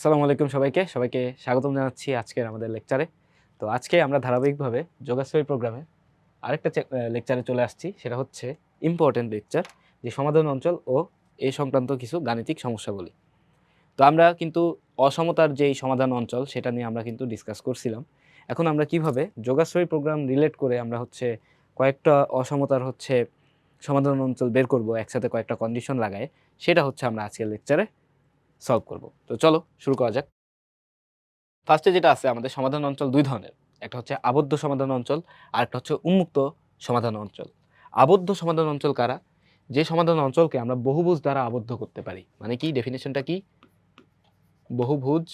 আসসালামু আলাইকুম সবাইকে স্বাগতম জানাচ্ছি আজকের আমাদের লেকচারে। তো আজকে আমরা ধারাবাহিকভাবে যোগাশ্রয়ী প্রোগ্রামে আরেকটা লেকচারে চলে আসছি। সেটা হচ্ছে ইম্পর্টেন্ট লেকচার, যে সমাধান অঞ্চল ও এই সংক্রান্ত কিছু গাণিতিক সমস্যাবলী। তো আমরা কিন্তু অসমতার যেই সমাধান অঞ্চল সেটা নিয়ে আমরা কিন্তু ডিসকাস করছিলাম। এখন আমরা কিভাবে যোগাশ্রয়ী প্রোগ্রাম রিলেট করে আমরা হচ্ছে কয়েকটা অসমতার সমাধান অঞ্চল বের করব একসাথে কয়েকটা কন্ডিশন লাগায়, সেটা হচ্ছে আমরা আজকের লেকচারে সলভ করব। তো চলো শুরু করা যাক। ফার্স্টে যেটা আছে, আমাদের সমাধান অঞ্চল দুই ধরনের। একটা হচ্ছে আবদ্ধ সমাধান অঞ্চল, আর একটা হচ্ছে উন্মুক্ত সমাধান অঞ্চল। আবদ্ধ সমাধান অঞ্চল কারা? যে সমাধান অঞ্চলকে আমরা বহুভুজ দ্বারা আবদ্ধ করতে পারি। মানে কি, ডেফিনেশনটা কি? বহুভুজ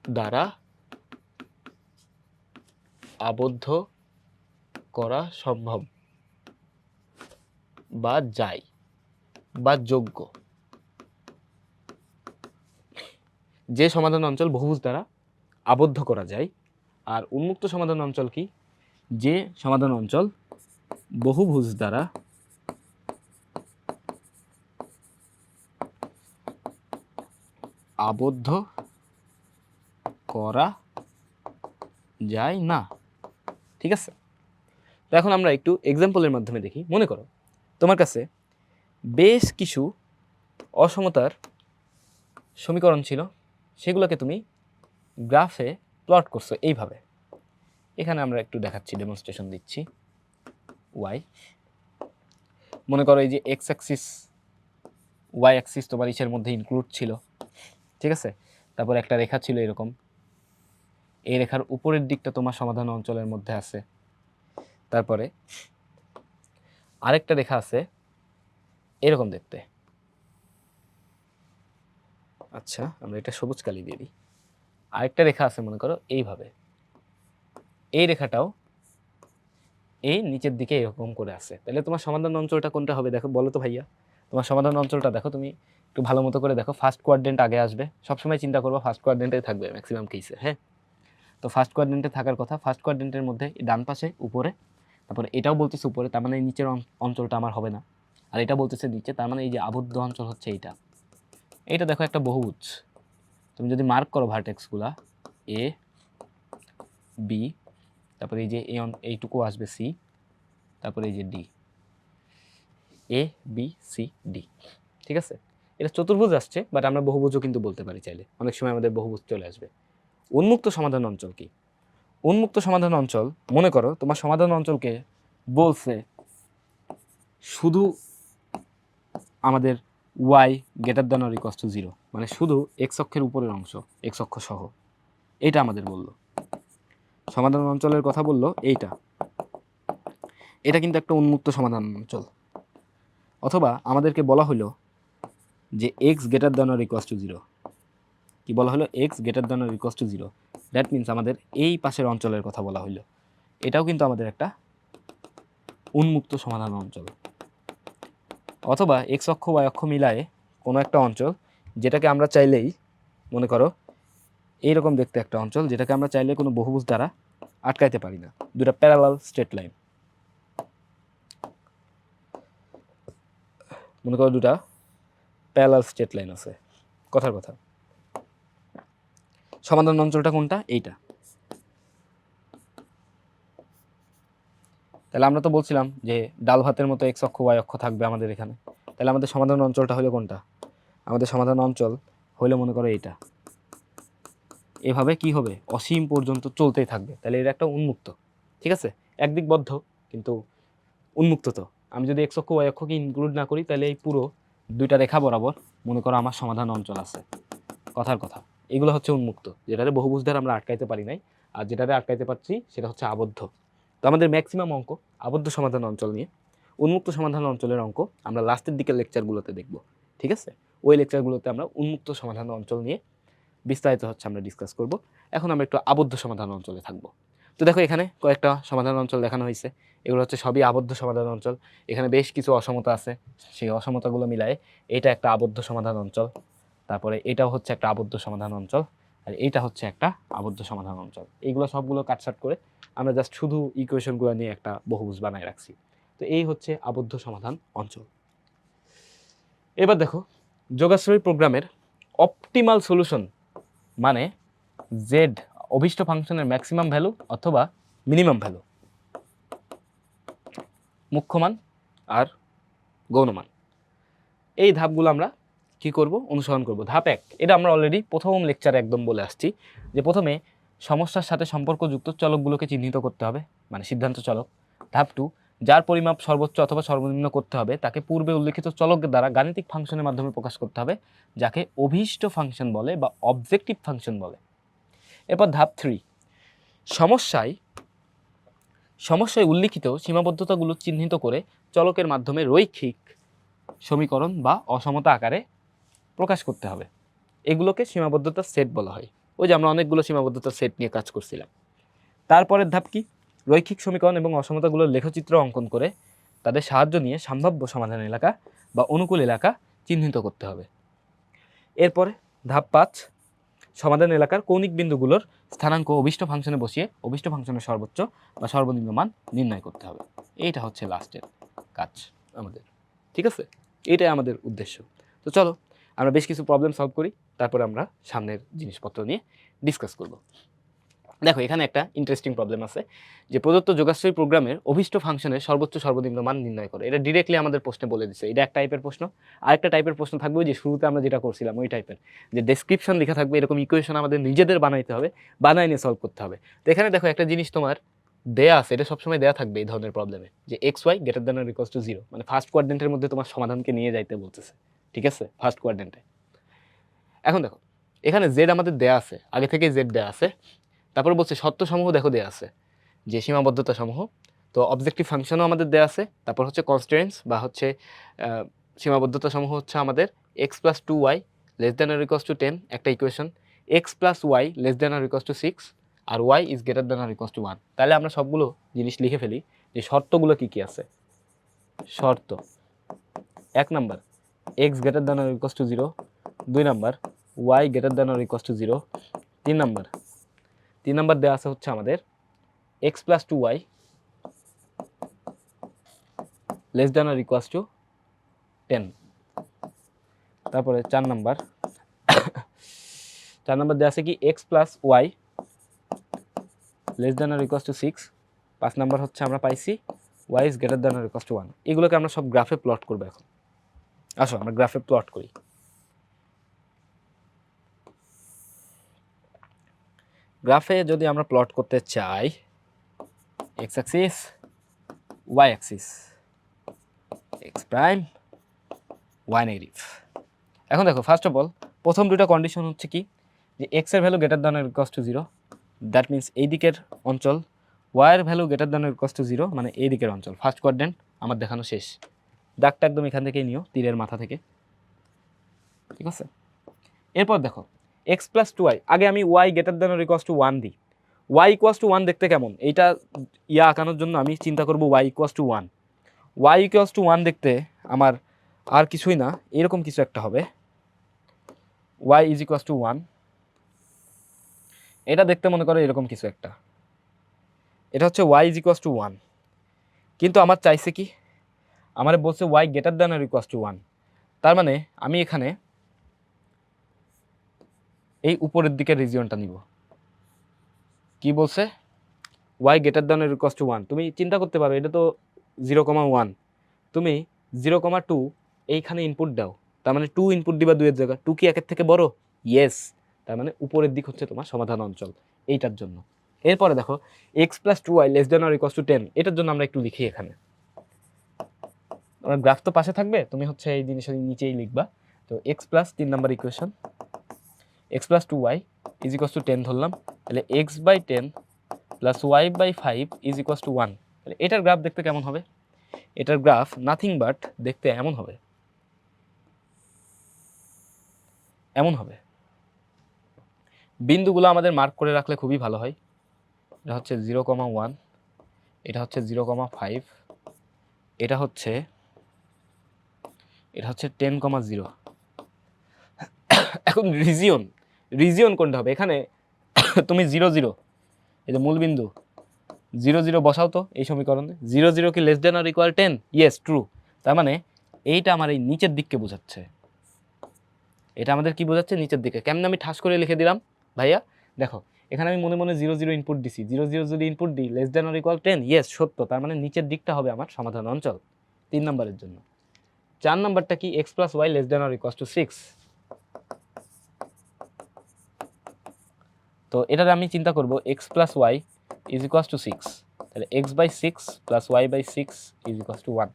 দ্বারা আবদ্ধ করা সম্ভব বা যায় বা যোগ্য। যে সমাধান অঞ্চল বহুভুজ দ্বারা আবদ্ধ করা যায়। আর উন্মুক্ত সমাধান অঞ্চল কি? যে সমাধান অঞ্চল বহুভুজ দ্বারা আবদ্ধ করা যায় না। ঠিক আছে, তো এখন আমরা একটু এক্সাম্পলের মাধ্যমে দেখি। মনে করো তোমার কাছে বেশ কিছু অসমতার সমীকরণ ছিল, সেগুলোকে তুমি গ্রাফে প্লট করছো এইভাবে। এখানে আমরা একটু দেখাচ্ছি, ডেমনস্ট্রেশন দিচ্ছি। ওয়াই, মনে করো এই যে এক্স অ্যাক্সিস, ওয়াই অ্যাক্সিস তোমার ইসের মধ্যে ইনক্লুড ছিল, ঠিক আছে। তারপর একটা রেখা ছিল এরকম, এই রেখার উপরের দিকটা তোমার সমাধান অঞ্চলের মধ্যে আছে। তারপরে আরেকটা রেখা আছে এরকম দেখতে। আচ্ছা, আমরা এটা সবুজ কালি দিয়ে দিই। আরেকটা রেখা আছে মনে করো এইভাবে, এই রেখাটাও এই নিচের দিকে এরকম করে আছে। তাহলে তোমার সমাধান অঞ্চলটা কোনটা হবে? দেখো, বলো তো ভাইয়া, তোমার সমাধান অঞ্চলটা দেখো, তুমি একটু ভালো মতো করে দেখো। ফার্স্ট কোয়াড্রেন্ট আগে আসবে, সবসময় চিন্তা করবো ফার্স্ট কোয়াড্রেন্টে থাকবে ম্যাক্সিমাম কেসে। হ্যাঁ, তো ফার্স্ট কোয়াড্রেন্টে থাকার কথা। ফার্স্ট কোয়াড্রেন্টের মধ্যে ডান পাশে উপরে, তারপরে এটাও বলতেছে উপরে, তার মানে এই নিচের অঞ্চলটা আমার হবে না। আর এটা বলতেছে নিচে, তার মানে এই যে আবদ্ধ অঞ্চল হচ্ছে এইটা। এইটা দেখো একটা বহুভুজ, তুমি যদি মার্ক করো ভার্টেক্সগুলা, এ বি, তারপরে এই যে এইটুকু আসবে সি, তারপরে এই যে D, A B C D. ঠিক আছে, এটা চতুর্ভুজ আসছে, বাট আমরা বহুভুজও কিন্তু বলতে পারি চাইলে, অনেক সময় আমাদের বহুভুজ চলে আসবে। উন্মুক্ত সমাধান অঞ্চল কি? উন্মুক্ত সমাধান অঞ্চল, মনে করো তোমার সমাধান অঞ্চলকে বলছে শুধু আমাদের Y greater than or equals to 0, মানে শুধু এক্স অক্ষের উপরের অংশ, এক্স অক্ষ সহ, এটা আমাদের বললো সমাধান অঞ্চলের কথা বললো এইটা। এটা কিন্তু একটা উন্মুক্ত সমাধান অঞ্চল। অথবা আমাদেরকে বলা হলো যে x greater than or equals to 0, কি বলা হলো? X greater than or equals to 0। That means আমাদের এই পাশের অঞ্চলের কথা বলা হলো। এটাও কিন্তু আমাদের একটা উন্মুক্ত সমাধান অঞ্চল। অথবা এক্স অক্ষ ওয়াই অক্ষ মিলায়ে কোনো একটা অঞ্চল, যেটাকে আমরা চাইলেই, মনে করো এইরকম দেখতে একটা অঞ্চল, যেটাকে আমরা চাইলে কোনো বহুভুজ দ্বারা আটকাইতে পারি না। দুটা প্যারালাল স্ট্রেট লাইন, মনে করো দুটা প্যারালাল স্ট্রেট লাইন আছে, কথার কথা। সমাধান অঞ্চলটা কোনটা? এইটা। তাহলে আমরা তো বলছিলাম যে ডাল ভাতের মতো এক্স অক্ষ ওয়াই অক্ষ থাকবে আমাদের এখানে। তাহলে আমাদের সমাধান অঞ্চলটা হলো কোনটা? আমাদের সমাধান অঞ্চল হইলে মনে করো এইটা। এভাবে কি হবে? অসীম পর্যন্ত চলতেই থাকবে। তাহলে এটা একটা উন্মুক্ত, ঠিক আছে, একদিক বদ্ধ কিন্তু উন্মুক্ত। তো আমি যদি এক্স অক্ষ ওয়াই অক্ষকে ইনক্লুড না করি, তাহলে এই পুরো দুইটা রেখা বরাবর মনে করো আমার সমাধান অঞ্চল আছে, কথার কথা। এগুলো হচ্ছে উন্মুক্ত, যেটারে বহুভুজ দ্বারা আমরা আটকাইতে পারি নাই। আর যেটারে আটকাইতে পারছি সেটা হচ্ছে আবদ্ধ। তো আমাদের ম্যাক্সিমাম অঙ্ক আবদ্ধ সমাধান অঞ্চল নিয়ে। উন্মুক্ত সমাধান অঞ্চলের অঙ্ক আমরা লাস্টের দিকের লেকচারগুলোতে দেখব, ঠিক আছে। ওই লেকচারগুলোতে আমরা উন্মুক্ত সমাধান অঞ্চল নিয়ে বিস্তারিত আমরা ডিসকাস করব। এখন আমরা একটু আবদ্ধ সমাধান অঞ্চলে থাকবো। তো দেখো, এখানে কয়েকটা সমাধান অঞ্চল দেখানো হয়েছে। এগুলো হচ্ছে সবই আবদ্ধ সমাধান অঞ্চল। এখানে বেশ কিছু অসমতা আছে, সেই অসমতাগুলো মিলায়ে এটা একটা আবদ্ধ সমাধান অঞ্চল। তারপরে এটাও হচ্ছে একটা আবদ্ধ সমাধান অঞ্চল, আর এইটা হচ্ছে একটা আবদ্ধ সমাধান অঞ্চল। এইগুলো সবগুলো কাটছাট করে আমরা জাস্ট শুধু ইকুয়েশনগুলো নিয়ে একটা বহুভুজ বানায় রাখছি। তো এই হচ্ছে আবদ্ধ সমাধান অঞ্চল। এবার দেখো, যোগাশ্রয়ী প্রোগ্রামের অপটিমাল সলিউশন মানে জেড অভীষ্ট ফাংশনের ম্যাক্সিমাম ভ্যালু অথবা মিনিমাম ভ্যালু, মুখ্য মান আর গৌণ মান। এই ধাপগুলো আমরা কি করব, অনুসরণ করব। ধাপ 1, এটা আমরা অলরেডি প্রথম লেকচারে একদম বলে আসছি যে প্রথমে সমস্যার সাথে সম্পর্কযুক্ত চলকগুলোকে চিহ্নিত করতে হবে, মানে সিদ্ধান্ত চলক। ধাপ 2, যার পরিমাপ সর্বোচ্চ অথবা সর্বনিম্ন করতে হবে তাকে পূর্বে উল্লেখিত চলকের দ্বারা গাণিতিক ফাংশনের মাধ্যমে প্রকাশ করতে হবে, যাকে অভীষ্ট ফাংশন বলে বা অবজেক্টিভ ফাংশন বলে। এরপর ধাপ 3, সমস্যায় উল্লিখিত সীমাবদ্ধতাগুলো চিহ্নিত করে চলকের মাধ্যমে রৈখিক সমীকরণ বা অসমতা আকারে প্রকাশ করতে হবে। এগুলোকে সীমাবদ্ধতার সেট বলা হয়। ওই যে আমরা অনেকগুলো সীমাবদ্ধতার সেট নিয়ে কাজ করছিলাম। তারপরের ধাপ কি, রৈখিক সমীকরণ এবং অসমতাগুলোর লেখচিত্র অঙ্কন করে তাদের সাহায্য নিয়ে সম্ভাব্য সমাধান এলাকা বা অনুকূল এলাকা চিহ্নিত করতে হবে। এরপরে ধাপ 5, সমাধান এলাকার কৌণিক বিন্দুগুলোর স্থানাঙ্ক অভীষ্ট ফাংশনে বসিয়ে অভীষ্ট ফাংশনের সর্বোচ্চ বা সর্বনিম্ন মান নির্ণয় করতে হবে। এইটা হচ্ছে লাস্টের কাজ আমাদের, ঠিক আছে? এইটাই আমাদের উদ্দেশ্য। তো চলো আমরা বেশ কিছু প্রবলেম সলভ করি, তারপরে আমরা সামনের জিনিসপত্র নিয়ে ডিসকাস করব। দেখো এখানে একটা ইন্টারেস্টিং প্রবলেম আছে যে প্রদত্ত যোগাশ্রয়ী প্রোগ্রামের অভীষ্ট ফাংশনের সর্বোচ্চ সর্বনিম্ন মান নির্ণয় করে। এটা ডিরেক্টলি আমাদের প্রশ্নে বলে দিচ্ছে। এটা এক টাইপের প্রশ্ন। আরেকটা টাইপের প্রশ্ন থাকবে যে শুরুতে আমরা যেটা করছিলাম ওই টাইপের, যে ডেসক্রিপশন লেখা থাকবে, এরকম ইকুয়েশন আমাদের নিজেদের বানাইতে হবে, বানাই নিয়ে সলভ করতে হবে। তো এখানে দেখো একটা জিনিস তোমার দেয়া আছে, এটা সবসময় দেয়া থাকবে এই ধরনের প্রবলেমে, যে X Y greater than or equals to 0, মানে ফার্স্ট কোয়াড্রেন্টের মধ্যে তোমার সমাধানকে নিয়ে যাইতে বলতেছে, ঠিক আছে? ফার্স্ট কোয়াড্রেন্টে। এখন দেখো এখানে জেড আমাদের দেয়া আছে, আগে থেকেই জেড দেয়া আছে। তারপরে বলছে শর্তসমূহ দেখো দেয়া আছে, যে সীমাবদ্ধতা সমূহ। তো অবজেক্টিভ ফাংশনও আমাদের দেয়া আছে। তারপর হচ্ছে কনস্ট্রেন্টস বা হচ্ছে সীমাবদ্ধতা সমূহ হচ্ছে আমাদের x plus 2y less than or equals to 10 একটা equation, X plus Y less than or equals to 6 আর Y is greater than or equals to 1। তাহলে আমরা সবগুলো জিনিস লিখে ফেলি যে শর্তগুলো কি কি আছে। শর্ত 1 number X greater than or equals to 0, 2 number Y greater than or equals to 0, 3 number দেওয়া আছে হচ্ছে আমাদের x plus 2y less than or equals to 10। তারপরে 4 নাম্বার দেওয়া আছে কি X plus Y less than or equals to 6। 5 number হচ্ছে আমরা পাইছি Y is greater than or equals to 1। এগুলোকে আমরা সব গ্রাফে প্লট করবো এখন। আসো আমরা গ্রাফে প্লট করি। গ্রাফে যদি আমরা প্লট করতে চাই X axis Y axis, X prime Y negative. এখন দেখো ফার্স্ট অফ অল প্রথম দুটো কন্ডিশন হচ্ছে কি, যে এক্স এর value greater than or equals to 0, that means এই দিকের অঞ্চল, ওয়াই এর value greater than or equals to 0 মানে এই দিকের অঞ্চল। ফার্স্ট কোয়াড্রেন্ট আমার দেখানো শেষ। দাগটা একদম এখান থেকেই নিও, তীরের মাথা থেকে, ঠিক আছে? এরপর দেখো এক্স প্লাস 2y, আগে আমি Y greater than or equals to 1 দিই। ওয়াই ইকুয়ালস টু 1 দেখতে কেমন, এইটা আঁকানোর জন্য আমি চিন্তা করবো Y equals to 1। Y equals to 1 দেখতে আমার আর কিছুই না, এরকম কিছু একটা হবে। ওয়াই ইজ ইকুয়ালস টু 1, এটা দেখতে মনে করো এরকম কিছু একটা। এটা হচ্ছে ওয়াই ইজ ইকুয়ালস টু 1, কিন্তু আমার চাইছে কি, আমার বলছে Y greater than or equals to 1। তার মানে আমি এখানে এই উপরের দিকের রিজিয়নটা নিব। কি বলছে, Y greater than or equals to 1। তুমি চিন্তা করতে পারো এটা তো 0,1, তুমি 0,2 এইখানে ইনপুট দাও, তার মানে 2 ইনপুট দিবা 2 এর জায়গা। 2 কি 1 থেকে বড়? ইয়েস। তার মানে উপরের দিক হচ্ছে তোমার সমাধান অঞ্চল এইটার জন্য। এরপরে দেখো x plus 2y less than or equals to 10, এটার জন্য আমরা একটু লিখি এখানে। গ্রাফ তো পাশে থাকবে, তুমি হচ্ছে এই জিনিসের নিচেই লিখবা। তো X plus 3 number equation, X plus 2y is equals to 10 ধরলাম, তাহলে X by 10 plus Y by 5 is equals to 1। তাহলে এটার গ্রাফ দেখতে কেমন হবে? এটার গ্রাফ নাথিং বাট দেখতে এমন হবে, এমন হবে। বিন্দুগুলো আমাদের মার্ক করে রাখলে খুবই ভালো হয়। এটা হচ্ছে 0,1, এটা হচ্ছে 0,5, এটা হচ্ছে 10,0। এখন রিজিয়ন কোনটা হবে? এখানে তুমি 0,0, এই যে মূল বিন্দু 0,0 বসাও তো এই সমীকরণে। 0,0 কি less than or equal 10? Yes true. তার মানে এইটা আমার এই নিচের দিককে বোঝাচ্ছে। এটা আমাদের কি বোঝাচ্ছে? নিচের দিকে। কেমনে আমি ঠাস করে লিখে দিলাম ভাইয়া? দেখো এখানে আমি মনে মনে 0 0 ইনপুট দিছি, 0 0 যদি ইনপুট দিই less than or equal 10, yes সত্য, তার মানে নিচের দিকটা হবে আমার সমাধান অঞ্চল 3 নম্বরের জন্য। 4 নম্বরটা কি? x + y less than or equal two 6। তো এটার আমি চিন্তা করব x + y is equal two 6, তাহলে x/6 + y/6 is equal to 1।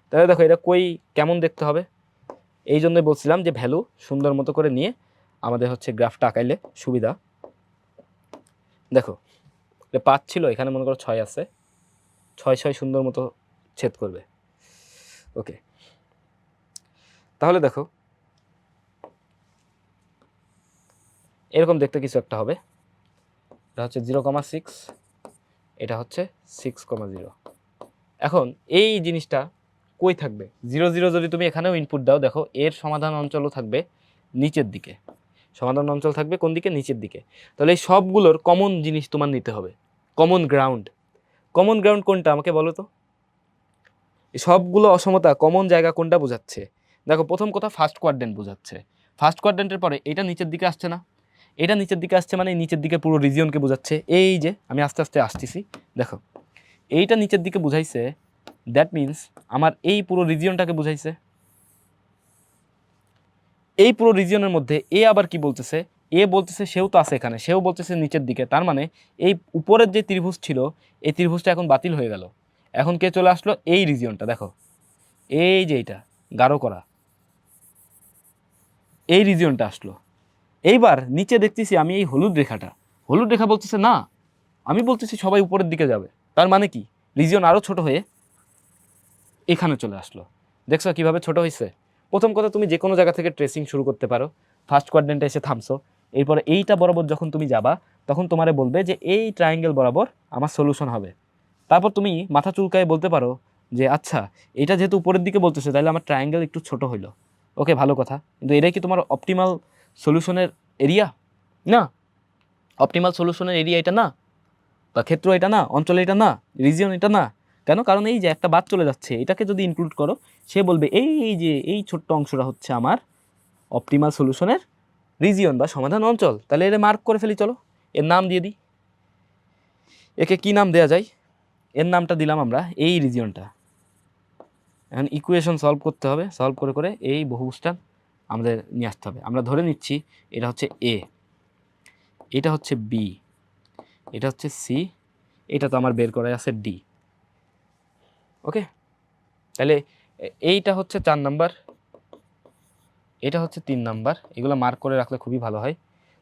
তাহলে দেখো এটা কই কেমন দেখতে হবে, এই জন্যই বলছিলাম যে ভ্যালু সুন্দর মতো করে নিয়ে আমাদের হচ্ছে গ্রাফটা আঁকাইলে সুবিধা। দেখো এটা 5 ছিল, এখানে মনে করো 6 আছে, 6 6 সুন্দর মতো ছেদ করবে। ওকে, তাহলে দেখো এরকম দেখতে কিছু একটা হবে। এটা হচ্ছে 0,6, এটা হচ্ছে 6,0। এখন এই জিনিসটা কই থাকবে? 0 0 যদি তুমি এখানেও ইনপুট দাও, দেখো এর সমাধান অঞ্চলও থাকবে নিচের দিকে। সমাধান অঞ্চল থাকবে কোন দিকে? নিচের দিকে। তাহলে এই সবগুলোর কমন জিনিস তোমার নিতে হবে, কমন গ্রাউন্ড। কমন গ্রাউন্ড কোনটা আমাকে বলো তো? এই সবগুলো অসমতা কমন জায়গা কোনটা বোঝাচ্ছে? দেখো প্রথম কথা ফার্স্ট কোয়াড্রেন্ট বোঝাচ্ছে। ফার্স্ট কোয়াড্রেন্টের পরে এটা নিচের দিকে আসছে না? এটা নিচের দিকে আসছে মানে নিচের দিকে পুরো রিজিয়নকে বোঝাচ্ছে। এই যে আমি আস্তে আস্তে আসতেছি, দেখো এইটা নিচের দিকে বুঝাইছে, দ্যাট মিন্স আমার এই পুরো রিজিয়নটাকে বুঝাইছে। এই পুরো রিজিয়নের মধ্যে এ আবার কি বলতেছে? এ বলতেছে সেও তো আছে এখানে, সেও বলতেছে নিচের দিকে, তার মানে এই উপরের যে ত্রিভুজ ছিল এই ত্রিভুজটা এখন বাতিল হয়ে গেল। এখন কে চলে আসলো? এই রিজিয়নটা, দেখো এই যে এইটা গাঢ় করা এই রিজিয়নটা আসলো। এইবার নিচে দেখতেছি আমি এই হলুদ রেখাটা, হলুদ রেখা বলতেছে না, আমি বলতেছি সবাই উপরের দিকে যাবে, তার মানে কি রিজিয়ন আরও ছোট হয়ে এখানে চলে আসলো। দেখছো কিভাবে ছোট হয়েছে? প্রথম কথা তুমি যে কোনো জায়গা থেকে ট্রেসিং শুরু করতে পারো, ফার্স্ট কোয়াড্রেন্টে এসে থামছো, এরপরে এইটা বরাবর যখন তুমি যাবা তখন তোমারে বলবে যে এই ট্রায়াঙ্গেল বরাবর আমার সলিউশন হবে। তারপর তুমি মাথা চুলকায় বলতে পারো যে আচ্ছা এটা যেহেতু উপরের দিকে বলতেছে তাহলে আমার ট্রায়াঙ্গেল একটু ছোট হইলো। ওকে, ভালো কথা, কিন্তু এটাই কি তোমার অপটিমাল সলিউশনের এরিয়া? না, অপটিমাল সলিউশনের এরিয়া এটা না, বা ক্ষেত্র এটা না, অঞ্চল এটা না, রিজিয়ন এটা না। কেন? কারণ এই যে একটা বাদ চলে যাচ্ছে, এটাকে যদি ইনক্লুড করো সে বলবে এই যে এই ছোট্ট অংশটা হচ্ছে আমার অপটিমাল সলিউশনের রিজিয়ন বা সমাধান অঞ্চল। তাহলে এর মার্ক করে ফেলি, চলো এর নাম দিয়ে দিই। একে কি নাম দেয়া যায়? এর নামটা দিলাম আমরা এই রিজিয়নটা। এখন ইকুয়েশন সলভ করতে হবে, সলভ করে করে এই বহুভুজটা আমাদের নিয়ে আসতে হবে। আমরা ধরে নিচ্ছি এটা হচ্ছে এ, এটা হচ্ছে বি, এটা হচ্ছে সি, এটা তো আমার বের করা আছে ডি। ওকে, তাহলে এইটা হচ্ছে 4 নাম্বার, এটা হচ্ছে 3 নাম্বার, এগুলো মার্ক করে রাখলে খুবই ভালো হয়।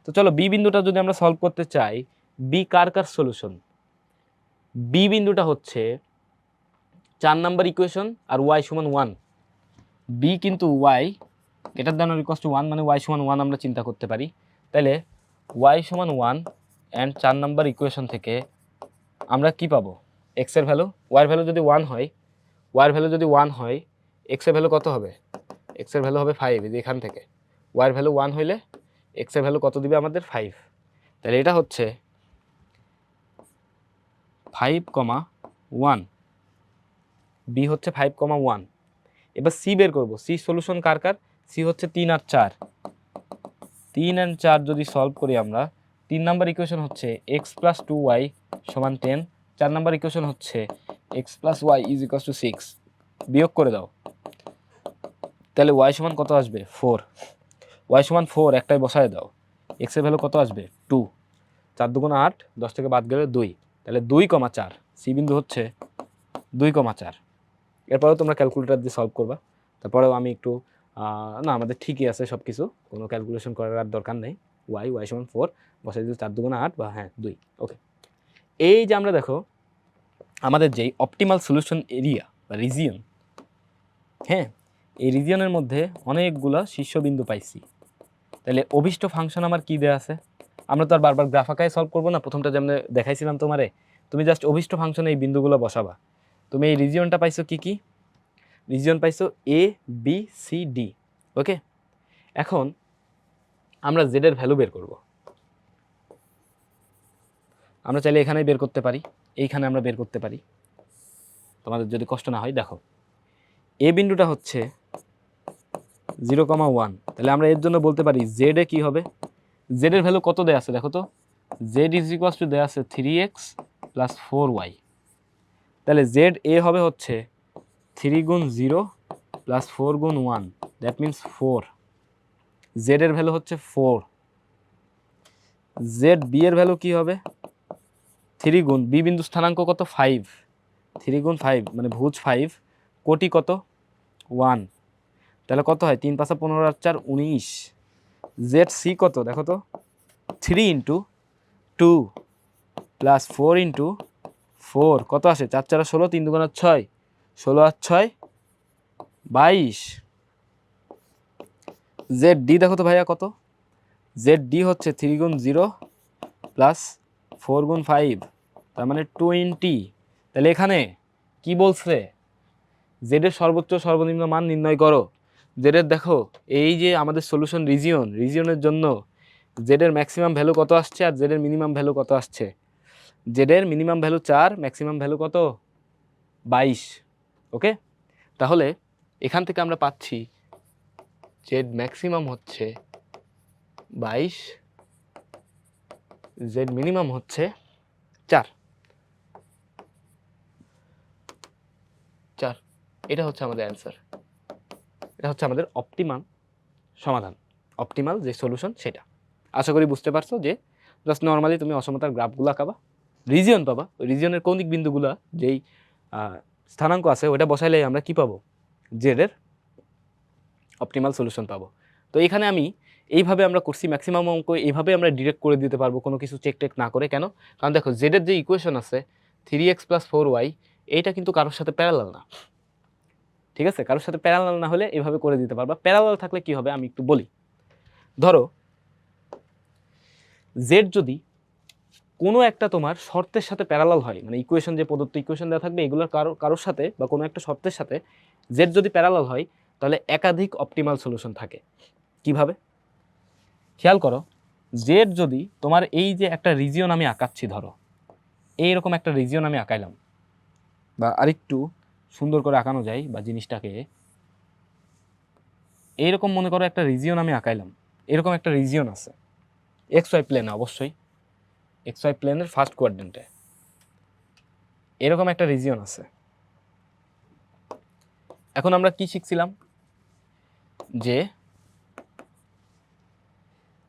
তো চলো বি বিন্দুটা যদি আমরা সলভ করতে চাই, বি কার কার সলিউশন? বি বিন্দুটা হচ্ছে 4 নাম্বার ইকুয়েশন আর y সমান 1। বি কিন্তু y greater than or equal to 1 মানে y সমান 1 আমরা চিন্তা করতে পারি। তাহলে y সমান 1 অ্যান্ড 4 নাম্বার ইকুয়েশন থেকে আমরা কি পাবো? x এর ভ্যালু, y এর ভ্যালু যদি 1 হয়, y এর ভ্যালু যদি 1 হয়, x এর ভ্যালু কত হবে? x এর ভ্যালু হবে 5। এই যে এখান থেকে y এর ভ্যালু 1 হইলে x এর ভ্যালু কত দিবে আমাদের? 5। তাহলে এটা হচ্ছে 5,1, বি হচ্ছে 5,1। এবার সি বের করব, সি সলিউশন কার কার? সি হচ্ছে 3 আর 4। 3 আর 4 যদি সলভ করি আমরা, 3 নাম্বার ইকুয়েশন হচ্ছে x + 2y সমান 10, 4 নাম্বার ইকুয়েশন হচ্ছে x + y is equal two 6। বিয়োগ করে দাও, তাহলে y সমান কত আসবে? 4। y সমান 4 একটাই বসায় দাও, x এর ভ্যালু কত আসবে? 2। 4 × 2 = 8, 10 থেকে বাদ গেলে 2, তাহলে 2,4। সি বিন্দু হচ্ছে 2,4। এরপরেও তোমরা ক্যালকুলেটর দিয়ে সলভ করবা, তারপরেও আমি একটু না আমাদের ঠিকই আছে সব কিছু, কোনো ক্যালকুলেশন করার আর দরকার নেই। y সমান 4 বসাই দিচ্ছি, 4 × 2 = 8 বা হ্যাঁ 2। ওকে, এই যে আমরা দেখো আমাদের যেই অপটিমাল সলিউশন এরিয়া বা রিজিয়ন, হ্যাঁ এই রিজিয়নের মধ্যে অনেকগুলো শীর্ষবিন্দু পাইছি। তাহলে অভিষ্ট ফাংশন আমার কি দেয়া আছে? আমরা তো আর বারবার গ্রাফ আঁকায় সলভ করবো না, প্রথমটা যেমন দেখাইছিলাম তোমারে, তুমি জাস্ট অভিষ্ট ফাংশনে এই বিন্দুগুলো বসাবা। তুমি এই রিজিয়নটা পাইছো কি কি? রিজিয়ন পাইছো এ বি সি ডি। ওকে, এখন আমরা জেড এর ভ্যালু বের করব। আমরা চাইলে এখানেই বের করতে পারি, এইখানে আমরা বের করতে পারি, তোমাদের যদি কষ্ট না হয়। দেখো এ বিন্দুটা হচ্ছে 0,1। তাহলে আমরা এর জন্য বলতে পারি জেড এ কি হবে, জেড এর ভ্যালু কত দেয়া আছে দেখো তো, জেড ইজ ইকুয়ালস টু দেয়া আছে 3x প্লাস 4y। তাহলে জেড এ হবে হচ্ছে 3 গুণ 0 প্লাস 4 গুণ 1, দ্যাট মিনস 4। জেড এর ভ্যালু হচ্ছে 4। জেড বি এর ভ্যালু কি হবে, 3 গুণ বি বিন্দু স্থানাঙ্ক কত 5, 3 গুণ 5 মানে ভুজ 5, কোটি কত 1, তাহলে কত হয় 3 5 15 আর 4 19। জেড সি কত দেখো তো, 3 ইন্টু 2 প্লাস 4 ইন্টু 4 কত আসে, 4 4 16, 3 2 6, 16 আর 6 22। জেড ডি দেখো তো ভাইয়া কত, জেড ডি হচ্ছে 3 গুণ 0 প্লাস 4 গুণ 5, তার মানে 20। তাহলে এখানে কি বলছে, জেডের সর্বোচ্চ সর্বনিম্ন মান নির্ণয় করো। জেডের দেখো এই যে আমাদের সলিউশন রিজিয়নের জন্য জেডের ম্যাক্সিমাম ভ্যালু কত আসছে আর জেডের মিনিমাম ভ্যালু কত আসছে। জেডের মিনিমাম ভ্যালু 4, ম্যাক্সিমাম ভ্যালু কত 22। ওকে, তাহলে এখান থেকে আমরা পাচ্ছি জেড ম্যাক্সিমাম হচ্ছে 22, জেড মিনিমাম হচ্ছে 4। এটা হচ্ছে আমাদের অ্যান্সার, এটা হচ্ছে আমাদের অপটিমাল সমাধান, অপটিমাল যে সলিউশন সেটা। আশা করি বুঝতে পারছো যে জাস্ট নর্মালি তুমি অসমতার গ্রাফগুলো আঁকাবা, রিজিয়ন পাবা, ওই রিজিয়নের কৌণিক বিন্দুগুলো যেই স্থানাঙ্ক আছে ওটা বসাইলে আমরা কি পাবো, জেডের অপটিমাল সলিউশন পাবো। তো এখানে আমি এইভাবে আমরা করছি, ম্যাক্সিমাম অঙ্ক এইভাবে আমরা ডিরেক্ট করে দিতে পারবো কোনো কিছু চেক টেক না করে। কেন, কারণ দেখো জেডের যে ইকুয়েশন আছে 3x প্লাস 4y, এইটা কিন্তু কারোর সাথে প্যারালাল না, ঠিক আছে, কারোর সাথে প্যারালাল না হলে এইভাবে করে দিতে পারবা। প্যারালাল থাকলে কি হবে আমি একটু বলি। ধরো জেড যদি কোনো একটা তোমার শর্তের সাথে প্যারালাল হয়, মানে ইকুয়েশন যে প্রদত্ত ইকুয়েশন দেওয়া থাকবে এগুলোর কারোর সাথে বা কোনো একটা শর্তের সাথে জেড যদি প্যারালাল হয় তাহলে একাধিক অপটিমাল সলিউশন থাকে। কিভাবে খেয়াল করো, জেড যদি তোমার এই যে একটা রিজিয়ন আমি আঁকাচ্ছি, ধরো এইরকম একটা রিজিয়ন আমি আঁকাইলাম, বা আরেকটু সুন্দর করে আঁকানো যায় বা জিনিসটাকে এইরকম মনে করো একটা রিজিয়ন আমি আঁকাইলাম, এরকম একটা রিজিয়ন আছে এক্স ওয়াই প্লেনে, অবশ্যই এক্স ওয়াই প্লেনের ফার্স্ট কোয়াড্রেন্টে এরকম একটা রিজিয়ন আছে। এখন আমরা কি শিখছিলাম, যে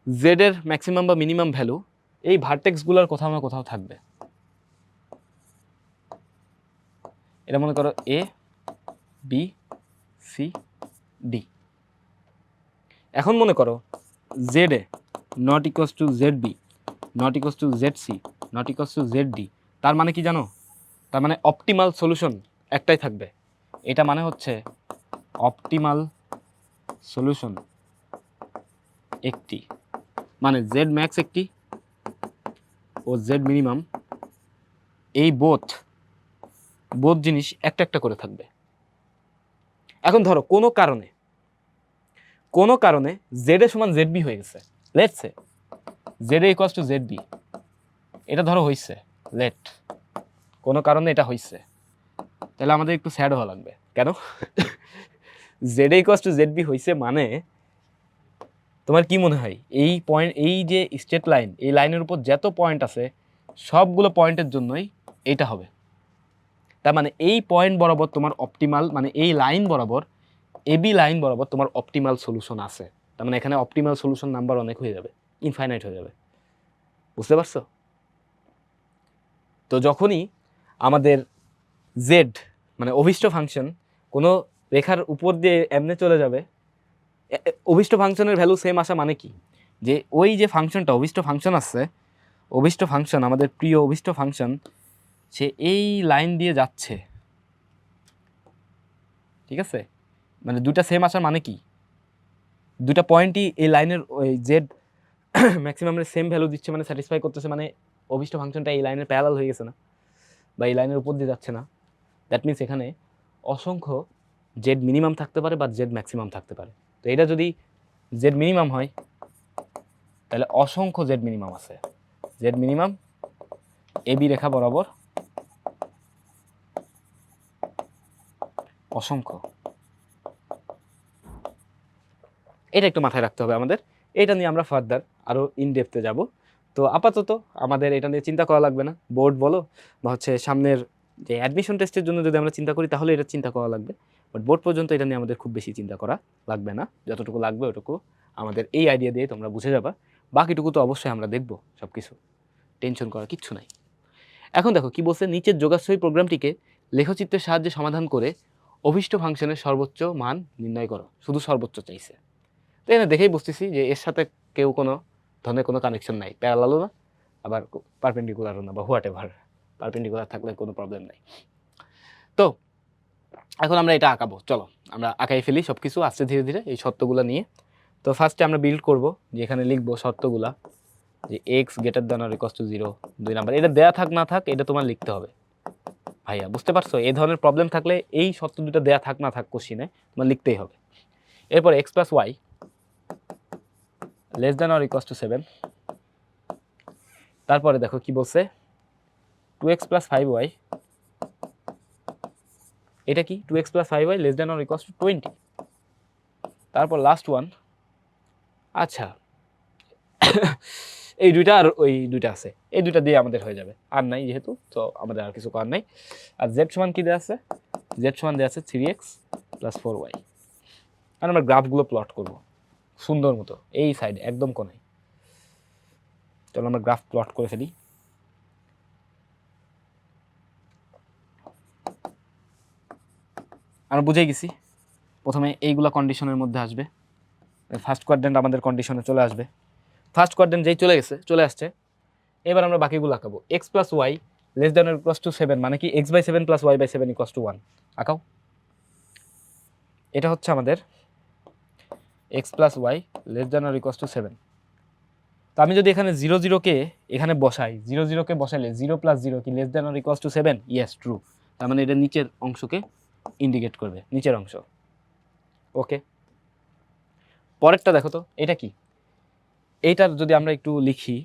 জেড এর ম্যাক্সিমাম বা মিনিমাম ভ্যালু এই ভার্টেক্সগুলোর কোথাও না কোথাও থাকবে। এটা মনে করো এ বি সি ডি। এখন মনে করো Z A not equals to Z B, not equals to Z C, not equals to Z D. তার মানে কি জানো, তার মানে অপটিমাল সলিউশন একটাই থাকবে। এটা মানে হচ্ছে অপটিমাল সলিউশন একটি, মানে জেড ম্যাক্স একটি ও জেড মিনিমাম, এই বোথ জিনিস একটা একটা করে থাকবে। এখন ধরো কোনো কারণে জেড এ সমান জেড বি হয়ে গেছে, let's say Z A equals to Z B, এটা ধরো হইছে, লেট কোনো কারণে এটা হইছে, তাহলে আমাদের একটু স্যাড হওয়া লাগবে। কেন, Z A equals to Z B হইছে মানে তোমার কি মনে হয় এই পয়েন্ট, এই যে স্ট্রেট লাইন, এই লাইনের উপর যত পয়েন্ট আছে সবগুলো পয়েন্টের জন্যই এইটা হবে। তার মানে এই পয়েন্ট বরাবর তোমার অপটিমাল, মানে এই লাইন বরাবর এবি লাইন বরাবর তোমার অপটিমাল সলিউশন আছে। তার মানে এখানে অপটিমাল সলিউশন নাম্বার অনেক হয়ে যাবে, ইনফাইনাইট হয়ে যাবে। বুঝতে পারছো? তো যখনই আমাদের জেড মানে অভিষ্ট ফাংশন কোনো রেখার উপর দিয়ে এমনি চলে যাবে, অভিষ্ট ফাংশনের ভ্যালু সেম আসা মানে কি, যে ওই যে ফাংশনটা অভিষ্ট ফাংশন আছে, অভিষ্ট ফাংশন আমাদের প্রিয় অভিষ্ট ফাংশন, সে এই লাইন দিয়ে যাচ্ছে, ঠিক আছে, মানে দুটা সেম আসার মানে কি, দুটা পয়েন্টই এই লাইনের ওই জেড ম্যাক্সিমামের সেম ভ্যালু দিচ্ছে, মানে স্যাটিসফাই করতেছে, মানে অভিষ্ট ফাংশনটা এই লাইনের প্যারালাল হয়ে গেছে না, বা এই লাইনের উপর দিয়ে যাচ্ছে না। দ্যাট মিনস এখানে অসংখ্য জেড মিনিমাম থাকতে পারে বা জেড ম্যাক্সিমাম থাকতে পারে। তো এটা যদি জেড মিনিমাম হয় তাহলে অসংখ্য জেড মিনিমাম আছে, জেড মিনিমাম এবি রেখা বরাবর অসংখ্য। এটা একটু মাথায় রাখতে হবে আমাদের। এটা নিয়ে আমরা ফার্দার আরও ইনডেপথে যাব। তো আপাতত আমাদের এটা নিয়ে চিন্তা করা লাগবে না। বোর্ড বলো বা হচ্ছে সামনের যে অ্যাডমিশন টেস্টের জন্য যদি আমরা চিন্তা করি তাহলে এটা চিন্তা করা লাগবে, বাট বোর্ড পর্যন্ত এটা নিয়ে আমাদের খুব বেশি চিন্তা করা লাগবে না। যতটুকু লাগবে ওটুকু আমাদের এই আইডিয়া দিয়ে তোমরা বুঝে যাবা। বাকিটুকু তো অবশ্যই আমরা দেখব, সব কিছু টেনশন করার কিচ্ছু নাই। এখন দেখো কি বলছে, নিচের যোগাশ্রয়ী প্রোগ্রামটিকে লেখচিত্রের সাহায্যে সমাধান করে অভিষ্ট ফাংশনের সর্বোচ্চ মান নির্ণয় করো। শুধু সর্বোচ্চ চাইছে, তো এখানে দেখেই বুঝতেছি যে এর সাথে কেউ কোনো ধরনের কোনো কানেকশন নাই, প্যারালালও না আবার পারপেন্ডিকুলারও না, বা হোয়াট এভার, পারপেন্ডিকুলার থাকলে কোনো প্রবলেম নাই। তো এখন আমরা এটা আঁকাবো, চলো আমরা আঁকাই ফেলি সব কিছু আস্তে ধীরে ধীরে এই শর্তগুলো নিয়ে। তো ফার্স্টে আমরা বিল্ড করব, যে এখানে লিখবো শর্তগুলা, যে x greater than or equal two 0, 2 number. এটা দেয়া থাক না থাক এটা তোমার লিখতে হবে ভাইয়া, বুঝতে পারছো? এই ধরনের প্রবলেম থাকলে এই শর্ত দুটো দেয়া থাক না থাক কোশ্চিনে তোমার লিখতেই হবে। এরপর X plus Y less than or equal to 7। তারপরে দেখো কি বলছে, 2x প্লাস 5y, এটা কি 2x plus 5y less than or equal to 20। তারপর লাস্ট ওয়ান, আচ্ছা এই দুইটা আর ওই দুইটা আছে, এই দুইটা দিয়ে আমাদের হয়ে যাবে, আর নাই যেহেতু, তো আমাদের আর কিছু করার নাই। আর জেড সমান কি দেওয়া আছে, জেড সমান দেওয়া আছে 3x প্লাস 4y। আর আমরা গ্রাফগুলো প্লট করব সুন্দর মতো এই সাইডে একদম কোনায়। চলো আমরা গ্রাফ প্লট করে ফেলি। আমরা বুঝে গেছি, প্রথমে এইগুলা কন্ডিশনের মধ্যে আসবে, ফার্স্ট কোয়াড্রেন্ট আমাদের কন্ডিশনে চলে আসবে। ফার্স্ট কোয়াড্রেন্ট যেই চলে আসছে, এবার আমরা বাকিগুলো আঁকাবো। X plus Y less than or equal to 7, মানে কি x by 7 plus Y by 7 equal to 1। আঁকাও, এটা হচ্ছে আমাদের x plus Y less than or equal to 7। তো আমি যদি এখানে 0 0কে এখানে বসাই, 0 0কে বসাইলে 0 প্লাস 0 কি less than or equal to 7? Yes, true. তার মানে এটা নিচের অংশকে ইন্ডিকেট করবে, নিচের অংশ। ওকে, পরেরটা দেখো তো, এটা কি? এইটার যদি আমরা একটু লিখি,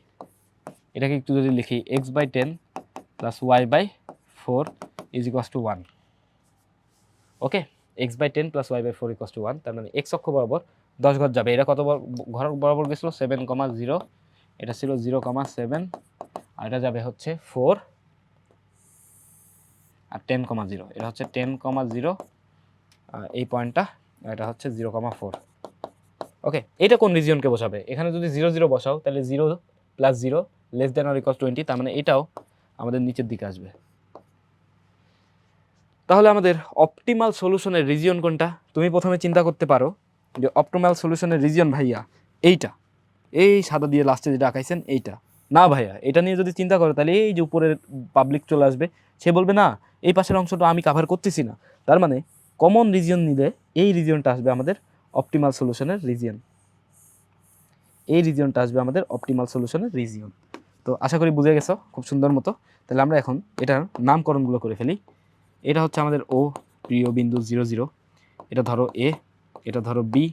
এটাকে একটু যদি লিখি, X by 10 plus Y by 4 is equal to 1। Okay, X by 10 plus Y by 4 equal to 1। তার মানে এক্স অক্ষ বরাবর 10 ঘর যাবে। এটা কত ঘর বরাবর গেছিল? 7,0। এটা ছিল 0,7, আর এটা যাবে হচ্ছে 4 আর 10,0। এটা হচ্ছে 10,0, এই পয়েন্টটা, এটা হচ্ছে 0,4। ওকে, এটা কোন রিজিয়নকে বসাবে? এখানে যদি 0 0 বসাও তাহলে 0 plus 0 less than or equal 20, তার মানে এটাও আমাদের নিচের দিকে আসবে। তাহলে আমাদের অপটিমাল সলিউশনের রিজিয়ন কোনটা? তুমি প্রথমে চিন্তা করতে পারো যে অপটিমাল সলিউশনের রিজিয়ন ভাইয়া এইটা, এই সাদা দিয়ে লাস্টে যেটা আঁকাইছেন এইটা। না ভাইয়া, এটা নিয়ে যদি চিন্তা করো তাহলে এই যে উপরের পাবলিক চলে আসবে, সে বলবে না এই পাশের অংশটা আমি কাভার করতেছি না। তার মানে কমন রিজিয়ন নিলে এই রিজিয়নটা আসবে আমাদের অপটিমাল সলিউশনের রিজিয়ন, এই রিজিয়নটা আসবে আমাদের অপটিমাল সলিউশনের রিজিয়ন। তো আশা করি বুঝে গেছো খুব সুন্দর মতো। তাহলে আমরা এখন এটার নামকরণগুলো করে ফেলি। এটা হচ্ছে আমাদের ও প্রিয় বিন্দু 0 0, এটা ধরো এ, এটা ধরো বি,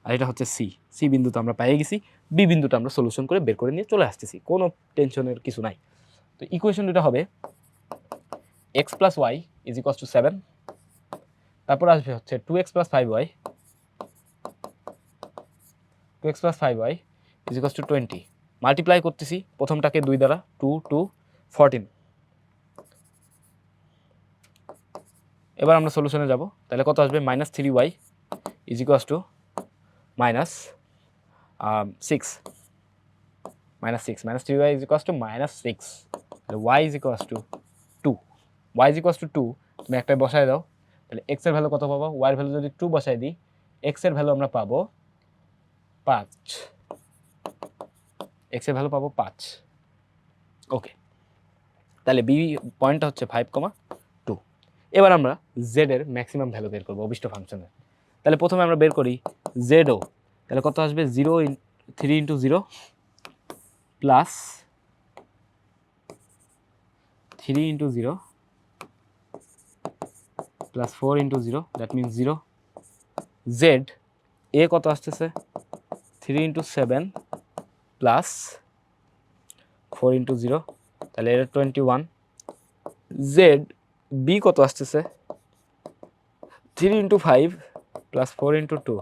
আর এটা হচ্ছে সি। সি বিন্দুটা আমরা পেয়ে গেছি, বি বিন্দুটা আমরা সলিউশন করে বের করে নিয়ে চলে আসতেছি, কোনো টেনশনের কিছু নাই। তো ইকুয়েশন দুটো হবে X plus Y is equal to 7, তারপর আসবে হচ্ছে 2x plus 5y, 2x plus 5y is equal to 20। Multiply করতেছি প্রথমটাকে 2 দ্বারা, 2 2 14। এবার আমরা সলিউশনে যাব, তাহলে কত আসবে? -3y is equal two minus 6, -3y is equals to -6, তাহলে y is equals to 2, y is equals to 2 তুমি একটা বসায় দাও, তাহলে x এর ভ্যালু কত পাবো? y এর ভ্যালু যদি 2 বসাই দিই, x এর ভ্যালু আমরা পাবো 5, x এর ভ্যালু পাবো 5। ওকে, তাহলে বি পয়েন্টটা হচ্ছে 5,2। এবার আমরা z এর ম্যাক্সিমাম ভ্যালু বের করবো অভিষ্ট ফাংশনের। তাহলে প্রথমে আমরা বের করি z0, তাহলে কত আসবে? 3 × 0 plus 3 × 0 plus 4 × 0, that means 0। Z এ কত আসতেছে? 3 × 7 প্লাস 4 × 0, তাহলে এটা 21। জেড বি কত আসতেছে? 3 × 5 প্লাস 4 × 2,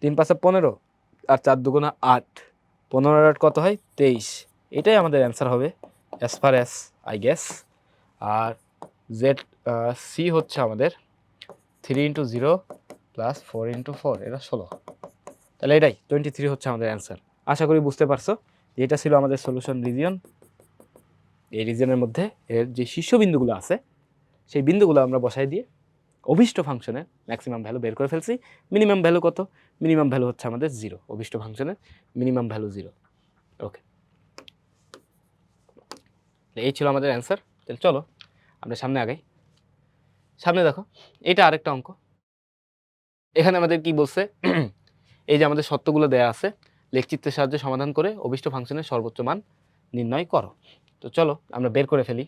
3 5 15 আর 4 2 8, 15 আর 8 কত হয় 23। এটাই আমাদের অ্যান্সার হবে as far as I guess. আর জেড সি হচ্ছে আমাদের 3 × 0 + 4 × 4, এটা 16। তাহলে এটাই 23 হচ্ছে আমাদের অ্যান্সার। আশা করি বুঝতে পারছো যে এটা ছিল আমাদের সলিউশন রিজিয়ন। এই রিজিয়নের মধ্যে এর যে শীর্ষবিন্দুগুলো আছে সেই বিন্দুগুলো আমরা বসাই দিয়ে অভিষ্ট ফাংশনের ম্যাক্সিমাম ভ্যালু বের করে ফেলছি। মিনিমাম ভ্যালু কত? মিনিমাম ভ্যালু হচ্ছে আমাদের 0। অভিষ্ট ফাংশনের মিনিমাম ভ্যালু 0। ওকে, এই ছিল আমাদের অ্যান্সার। তাহলে চলো আমরা সামনে আগাই। সামনে দেখো, এটা আরেকটা অঙ্ক। এখানে আমাদের কি বলছে, এই যে আমাদের সত্যগুলো দেয়া আছে, লেখচিত্রের সাহায্যে সমাধান করে অভিষ্ট ফাংশনের সর্বোচ্চ মান নির্ণয় করো। তো চলো আমরা বের করে ফেলি।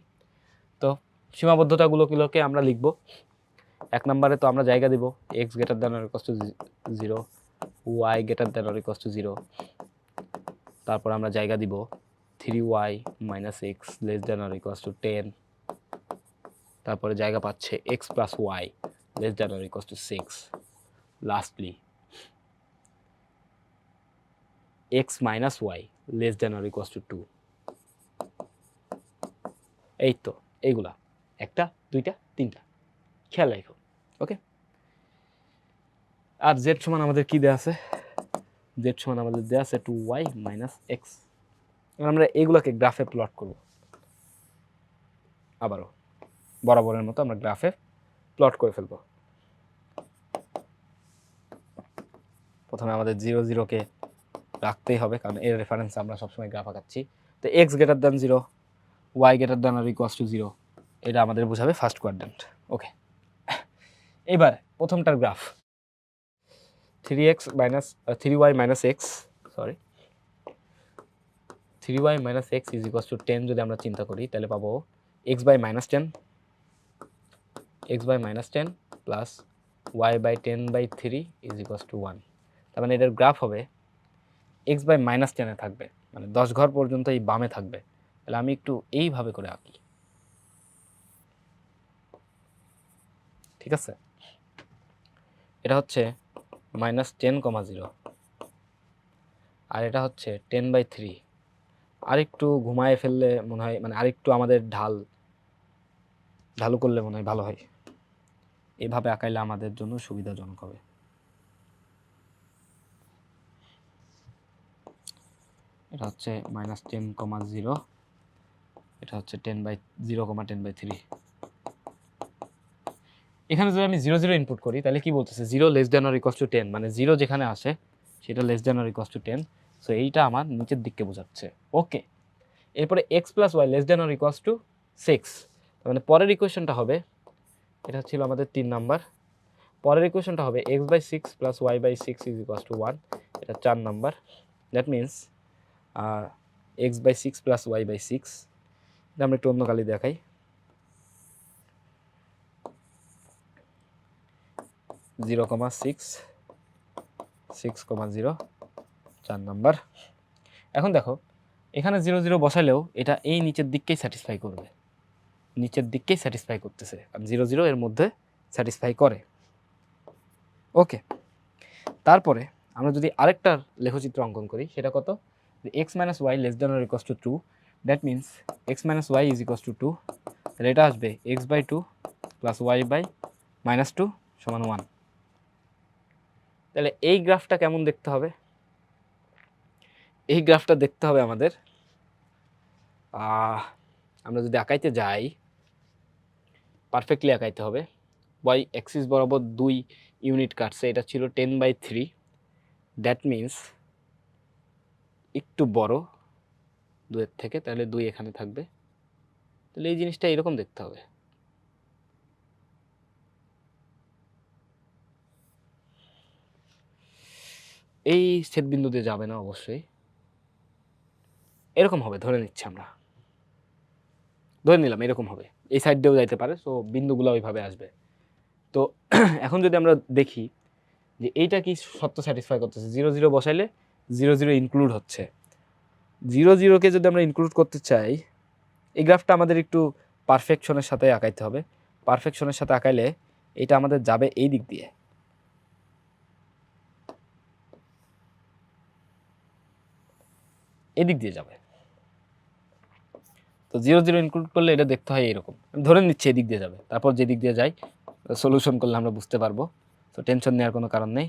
তো সীমাবদ্ধতাগুলোকে আমরা লিখব। 1 নম্বরে তো আমরা জায়গা দিব x > or 0, y > 0। তারপর আমরা জায়গা দিব 3y - x <= 10। তারপরে জায়গা পাচ্ছে x + y <= 6। Lastly x - y <= 2। এই তো এইগুলা 1টা 2টা 3টা, খেয়াল রাখো। ওকে, আর z সমান আমাদের কি দেয়া আছে? z সমান আমাদের দেয়া আছে 2y - x। আমরা এইগুলাকে গ্রাফে প্লট করব। আবারও বরাবরের মতো আমরা গ্রাফে প্লট করে ফেলব। প্রথমে আমাদের 0 0কে রাখতেই হবে, কারণ এর রেফারেন্স আমরা সবসময় গ্রাফ আঁকাচ্ছি। তো x > 0, y > 0, এটা আমাদের বোঝাবে ফার্স্ট কোয়াড্র্যান্ট। ওকে, এবার প্রথমটার graph 3y - x, sorry 3y - x = 10 যদি আমরা চিন্তা করি, তাহলে পাবো x / -10 plus y / 10/3 = 1। তার মানে এটার গ্রাফ হবে x / -10 এ থাকবে, মানে 10 ঘর পর্যন্ত এই বামে থাকবে। তাহলে আমি একটু এইভাবে করে আঁকি, ঠিক আছে? এটা হচ্ছে -10,0 আর এটা হচ্ছে 10/3। আরেকটু ঘুমায় ফেললে মনে হয়, মানে আরেকটু আমাদের ঢালু করলে মনে হয় ভালো হয়। এভাবে আঁকাইলে আমাদের জন্য সুবিধাজনক হবে। এটা হচ্ছে -10,0, এটা হচ্ছে 0,10/3। এখানে যদি আমি 0 0 ইনপুট করি, তাহলে কি বলতেছে 0 <= 10, মানে 0 যেখানে আসে সেটা <= 10। সো এইটা আমার নিচের দিককে বোঝাচ্ছে। ওকে, এরপরে x + y <= 6। তার মানে পরের ইকুয়েশনটা হবে, এটা ছিল আমাদের 3 নাম্বার। পরের ইকুয়েশনটা হবে x/6 + y/6 = 1, এটা 4 number. That means x/6 + y/6, এটা আমরা একটু অন্য কালি দেখাই। 0,6 6,0 4 নাম্বার। এখন দেখো এখানে 0 0 বসালেও এটা এই নিচের দিককেই স্যাটিসফাই করবে, নিচের দিককেই স্যাটিসফাই করতেছে, আর 0 0 এর মধ্যে স্যাটিসফাই করে। ওকে, তারপরে আমরা যদি আরেকটার লেখচিত্র অঙ্কন করি, সেটা কত? x - y <= 2, that means x - y = 2। তাহলে এটা আসবে x/2 + y/-2 = 1। তাহলে এই গ্রাফটা কেমন দেখতে হবে? এই গ্রাফটা দেখতে হবে আমাদের, আমরা যদি আঁকাইতে যাই, পারফেক্টলি আঁকাইতে হবে। y অ্যাক্সিস বরাবর 2 ইউনিট কাটছে, এটা ছিল 10/3। দ্যাট মিনস একটু বড় 2 এর থেকে, তাহলে 2 এখানে থাকবে। তাহলে এই জিনিসটা এরকম দেখতে হবে। এই ছেদবিন্দু দিয়ে যাবে না অবশ্যই, এরকম হবে ধরে নিচ্ছি, আমরা ধরে নিলাম এরকম হবে, এই সাইড দিয়েও যাইতে পারে। সো বিন্দুগুলো ওইভাবে আসবে। তো এখন যদি আমরা দেখি যে এইটা কি সত্য স্যাটিসফাই করতেছে, 0 0 বসাইলে 0 0 ইনক্লুড হচ্ছে। 0 0কে যদি আমরা ইনক্লুড করতে চাই, এই গ্রাফটা আমাদের একটু পারফেকশনের সাথে আঁকাইতে হবে। পারফেকশনের সাথে আঁকাইলে এটা আমাদের যাবে এই দিক দিয়ে, এদিক দিয়ে যাবে। তো 0 0 ইনক্লুড করলে এটা দেখতে হয় এরকম, আমি ধরে নিচ্ছি এদিক দিয়ে যাবে, তারপর যেদিক দিয়ে যাই সলিউশন করলে আমরা বুঝতে পারবো। তো টেনশন নেওয়ার কোনো কারণ নেই।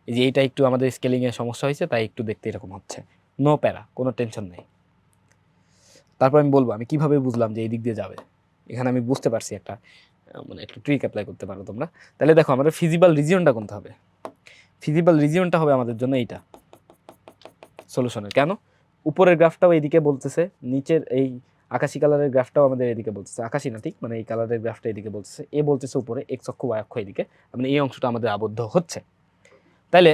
এই যে এইটা একটু আমাদের স্কেলিংয়ে সমস্যা হয়েছে, তাই একটু দেখতে এরকম হচ্ছে, নো প্যারা, কোনো টেনশন নেই। তারপর আমি বলবো আমি কিভাবে বুঝলাম যে এই দিক দিয়ে যাবে। এখানে আমি বুঝতে পারছি একটা মানে একটা ট্রিক অ্যাপ্লাই করতে পারো তোমরা। তাহলে দেখো আমাদের ফিজিবল রিজিয়নটা কোনটা হবে? ফিজিবল রিজিয়নটা হবে আমাদের জন্য এইটা সলিউশনের। কেন? উপরের গ্রাফটাও এইদিকে বলতেছে, নিচের এই আকাশি কালারের গ্রাফটাও আমাদের এদিকে বলতেছে, আকাশি না ঠিক, মানে এই কালারের গ্রাফটা এদিকে বলতেছে, এ বলতেছে উপরে এক্স অক্ষ ওয়াই অক্ষ এদিকে, মানে এই অংশটা আমাদের আবদ্ধ হচ্ছে। তাইলে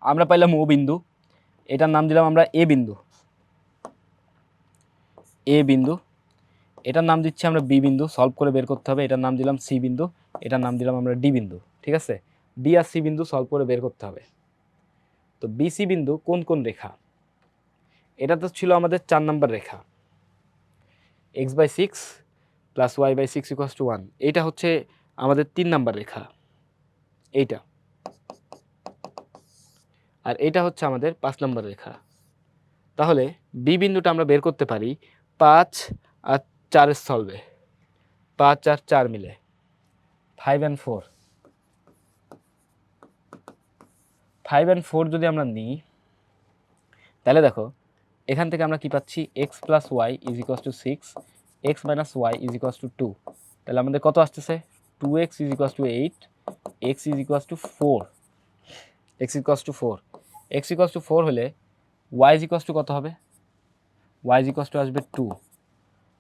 আমরা পাইলাম ও বিন্দু, এটার নাম দিলাম আমরা এ বিন্দু, এ বিন্দু, এটার নাম দিচ্ছি আমরা বি বিন্দু, সলভ করে বের করতে হবে। এটার নাম দিলাম সি বিন্দু, এটার নাম দিলাম আমরা ডি বিন্দু। ঠিক আছে, বি আর সি বিন্দু সলভ করে বের করতে হবে। তো বি সি বিন্দু কোন কোন রেখা? এটা তো ছিল আমাদের 4 নম্বর রেখা, x/6 + y/6 = 1। এইটা হচ্ছে আমাদের 3 নম্বর রেখা, এইটা। আর এটা হচ্ছে আমাদের 5 নম্বর রেখা। তাহলে বি বিন্দুটা আমরা বের করতে পারি 5 আর 4 এর সলভে, 5 আর 4 মিলে 5 and 4। 5 and 4 যদি আমরা নিই, তাহলে দেখো এখান থেকে আমরা কি পাচ্ছি, x + y = 6, x - y = 2। তাহলে আমাদের কত আসতেছে, 2x = 8, x = 4, x = 4, x = 4 হলে y কত হবে, y আসবে 2।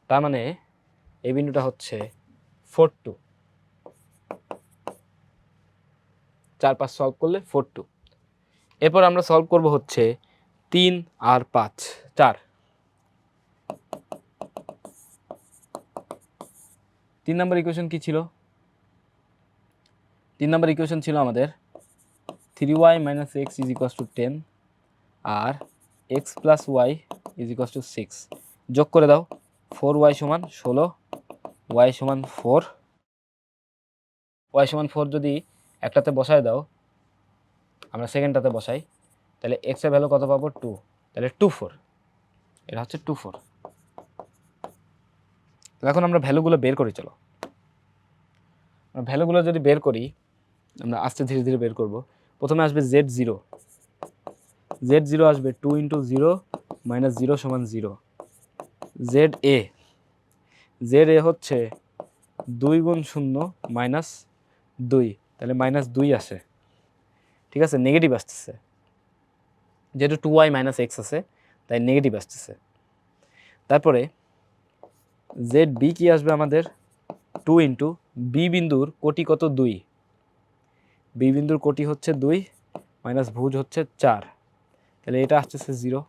তার মানে এই বিন্দুটা হচ্ছে 4 2, 4 5 সলভ করলে 4 2। এরপর আমরা সলভ করব হচ্ছে 3 আর 5 4। 3 নম্বর ইকুয়েশন কি ছিল? 3 নম্বর ইকুয়েশন ছিল আমাদের 3y - x = 10 আর x + y = 6। যোগ করে দাও, 4y = 16, y = 4, y = 4 যদি একটাতে বসায় দাও, আমরা সেকেন্ডটাতে বসাই, তাহলে x এর ভ্যালু কত পাবো, 2, তাহলে 2 4, এটা হচ্ছে 2 4। এখন আমরা ভ্যালুগুলো বের করি, চলো আমরা ভ্যালুগুলো যদি বের করি, আমরা আস্তে ধীরে ধীরে বের করব। প্রথমে আসবে z0, z0 আসবে 2 × 0 - 0 = 0। za হচ্ছে 2 × 0 - 2, তাহলে -2 আসে। ঠিক আছে, নেগেটিভ আসতেছে, যেহেতু 2y - x আছে তাই নেগেটিভ আসতেছে। তারপরে zb কি আসবে আমাদের, 2 × বি বিন্দুর কোটি কত, 2, বি বিন্দুর কোটি হচ্ছে 2 মাইনাস ভুজ হচ্ছে 4, তাহলে এটা আসতেছে 0।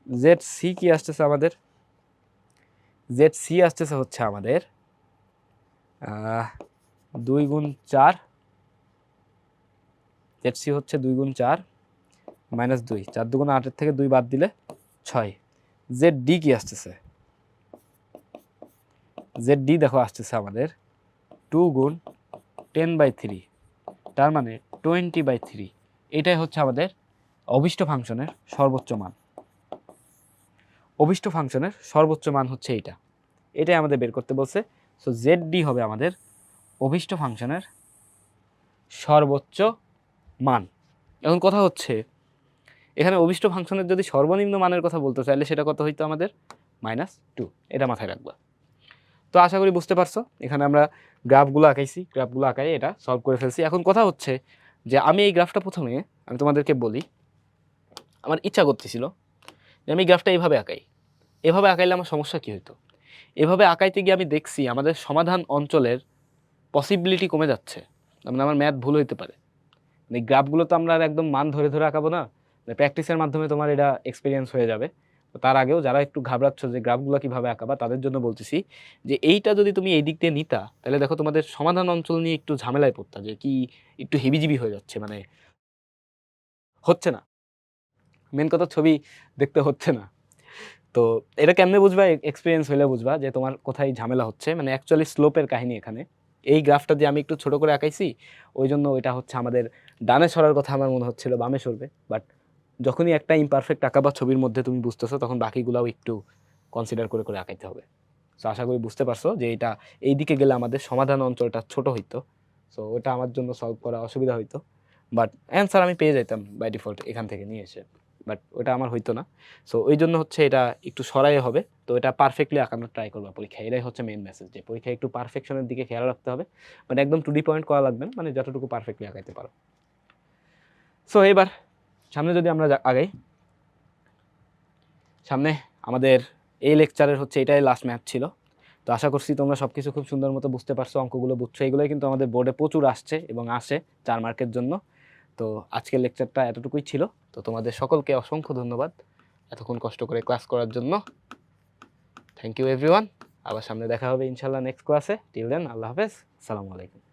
zc কি আসতেছে আমাদের, zc আসতেছে হচ্ছে আমাদের 2 × 4, zc হচ্ছে 2 × 4 - 2, 4 2 8 এর থেকে 2 বাদ দিলে 6। zd কি আসতেছে, zd দেখো আসতেছে আমাদের 2 × 10/3, তার মানে 20/3। এটাই হচ্ছে আমাদের অভিষ্ট ফাংশনের সর্বোচ্চ মান। অভিষ্ট ফাংশনের সর্বোচ্চ মান হচ্ছে এইটা, এটাই আমাদের বের করতে বলছে। সো zd হবে আমাদের অভিষ্ট ফাংশনের সর্বোচ্চ মান। এখন কথা হচ্ছে এখানে অভিষ্ট ফাংশনের যদি সর্বনিম্ন মানের কথা বলতে চাইলে সেটা কত হইতো আমাদের, -2, এটা মাথায় রাখবা। তো আশা করি বুঝতে পারছো। এখানে আমরা গ্রাফগুলো আঁকাইছি, গ্রাফগুলো আঁকাই এটা সলভ করে ফেলছি। এখন কথা হচ্ছে যে আমি এই গ্রাফটা প্রথমে আমি তোমাদেরকে বলি, আমার ইচ্ছা করতেছিল যে আমি গ্রাফটা এইভাবে আঁকাই। এভাবে আঁকাইলে আমার সমস্যা কী হতো, এভাবে আঁকাইতে গিয়ে আমি দেখছি আমাদের সমাধান অঞ্চলের পসিবিলিটি কমে যাচ্ছে। মানে আমার ম্যাথ ভুল হইতে পারে। মানে গ্রাফগুলো তো আমরা আর একদম মান ধরে ধরে আঁকাবো না, প্র্যাকটিসের মাধ্যমে তোমার এটা এক্সপিরিয়েন্স হয়ে যাবে। তো তার আগেও যারা একটু ঘাবড়াচ্ছ যে গ্রাফগুলো কীভাবে আঁকাবা, তাদের জন্য বলতেছি যে এইটা যদি তুমি এই দিক দিয়ে নিতা, তাহলে দেখো তোমাদের সমাধান অঞ্চল নিয়ে একটু ঝামেলায় পড়তা, যে কি একটু হেবিজিবি হয়ে যাচ্ছে, মানে হচ্ছে না, মেন কথা ছবি দেখতে হচ্ছে না। তো এটা কেমনে বুঝবা, এক্সপিরিয়েন্স হলে বুঝবা যে তোমার কোথায় ঝামেলা হচ্ছে। মানে অ্যাকচুয়ালি স্লোপের কাহিনী এখানে। এই গ্রাফটা দিয়ে আমি একটু ছোট করে আঁকাইছি, ওই জন্য এটা হচ্ছে আমাদের ডানে সরার কথা আমার মনে হচ্ছিল বামে সরবে, বাট যখনই একটা ইমপারফেক্ট আঁকা বা ছবির মধ্যে তুমি বুঝতেছো তখন বাকিগুলাও একটু কনসিডার করে করে আঁকাইতে হবে। সো আশা করি বুঝতে পারছো যে এটা এই দিকে গেলে আমাদের সমাধান অঞ্চলটা ছোট হইতো, সো ওটা আমার জন্য সলভ করা অসুবিধা হইতো, বাট অ্যান্সার আমি পেয়ে যেতাম বাই ডিফল্ট এখান থেকে নিয়ে এসে, বাট ওটা আমার হইতো না। সো ওই জন্য হচ্ছে এটা একটু সরাই হবে, তো এটা পারফেক্টলি আঁকানোর ট্রাই করবা পরীক্ষায়, এটাই হচ্ছে মেইন মেসেজ, যে পরীক্ষায় একটু পারফেকশনের দিকে খেয়াল রাখতে হবে, মানে একদম টু ডি পয়েন্ট করা লাগবে না, মানে যতটুকু পারফেক্টলি আঁকাইতে পারো। সো এবার সামনে যদি আমরা আগাই, সামনে আমাদের এই লেকচারের হচ্ছে এটাই লাস্ট ম্যাথ ছিল। তো আশা করছি তোমরা সব কিছু খুব সুন্দর মতো বুঝতে পারছো, অঙ্কগুলো বুঝছো, এগুলোই কিন্তু আমাদের বোর্ডে প্রচুর আসছে এবং আসে 4 মার্কের জন্য। তো আজকের লেকচারটা এতটুকুই ছিল। তো তোমাদের সকলকে অসংখ্য ধন্যবাদ এতক্ষণ কষ্ট করে ক্লাস করার জন্য। Thank you everyone. আবার সামনে দেখা হবে ইনশাল্লাহ নেক্সট ক্লাসে। টিল দেন আল্লাহ হাফেজ, আসসালামু আলাইকুম।